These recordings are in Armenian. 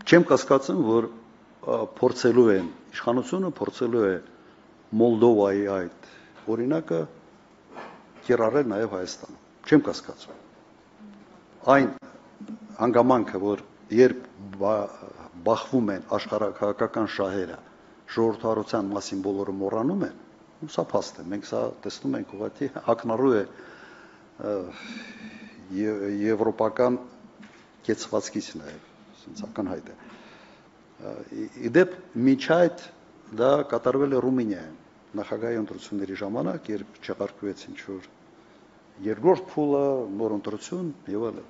Չեմ կասկածում, որ փորձելու են, իշխանությունը փորձելու է Մոլդովայի այդ օրինակը կիրառել նաև Հայաստանում։ Չեմ կասկածում։ Այն հանգամանքը, որ երբ բախվում են աշխարհաքաղաքական շահերը, ժողովրդավարության մասին բոլորը մոռանում են, սա փաստ է, մենք սա տեսնում ենք ուղղակի ակնառու է եվրոպական կեցվածքից նաև, ասենց ակնհայտ է։ Իդեպ միջ այդ դա կատարվել է Ռումինիայում, նախագահի ընտրությունների ժամանակ, երբ չեղարկվեց ինչ-որ երկրորդ փուլը, նոր ընտրություն եւ այլն։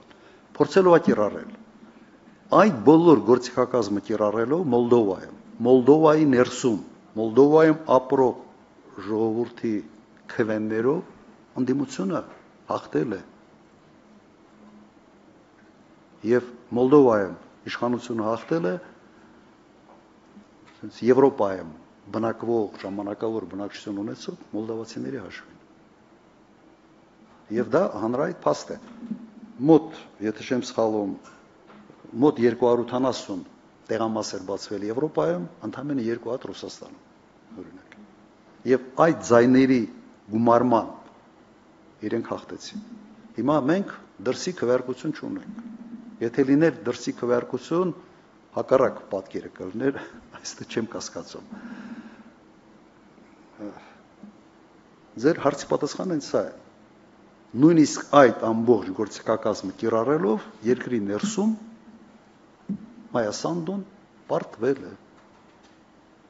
Փորձելով կիրառել։ Այդ բոլոր գործիքակազմը կիրառելով Մոլդովայի ներսում, Մոլդովայում ապրող ժողովրդի քվեներով ընդդիմությունը հաղթել է։ Եվ Մոլդովայում իշխանությունը հաղթել է Եվրոպայում բնակվող ժամանակավոր բնակչություն ունեցող մոլդովացիների հաշվին։ Եվ դա հանրայինի փաստ է։ Մոտ, եթե չեմ սխալվում, մոտ 270 տեղամասեր բացվել Եվրոպայում, ընդամենը 2 հատ Ռուսաստանում, օրինակ։ Եվ այդ ձայների գումարման իրենք հաղթեցին։ Հիմա մենք դրսի քվեարկություն չունենք։ Եթե լիներ դրսի քվեարկություն, հակառակ պատկերը կլիներ, այստեղ չեմ կասկածում։ Ձեր հարցի պատասխանը սա է։ Նույնիսկ այդ ամբողջ գործիքակազմը կիրառելով երկրի ներսում Մայասանդոն պարտվել է։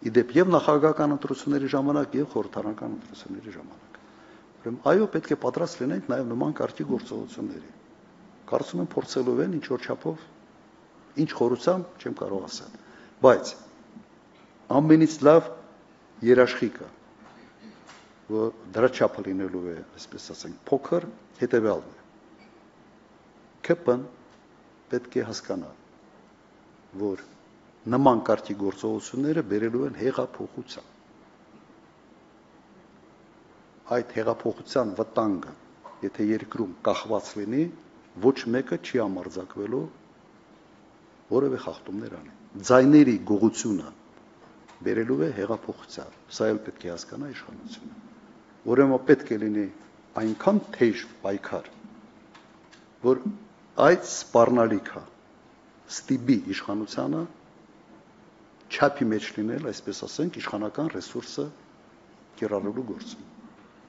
Իդեպ եւ նախագահական ընտրությունների ժամանակ եւ խորհրդարանական ընտրությունների ժամանակ։ Ուրեմն այո, պետք է պատրաստ լինենք նաեւ նման կարգի գործողությունների։ Կարծում եմ փորձելով են ինչ որ չափով ինչ խորությամբ չեմ կարող ասել, բայց ամենից լավ երաշխիքը, որ դրա չափը լինելու է, այսպես ասենք, փոքր, հետևյալն է։ ԿՊ-ն պետք է հասկանա, որ նման կարգի գործողությունները բերելու են հեղափոխության։ Այդ հեղափոխության վտանգը, եթե երկրում կախված լինի, ոչ մեկը չի համարձակվելու որևէ խախտումներ անի։ Ձայների գողությունը բերելու է հեղափոխության։ Սա էլ պետք է հասկանա իշխանությունը։ Ուրեմն պետք է լինի այնքան թեժ պայքար, որ այդ սպառնալիքը ստիպի իշխանությանը չափի մեջ լինել, այսպես ասենք, իշխանական ռեսուրսը կիրառելու գործում։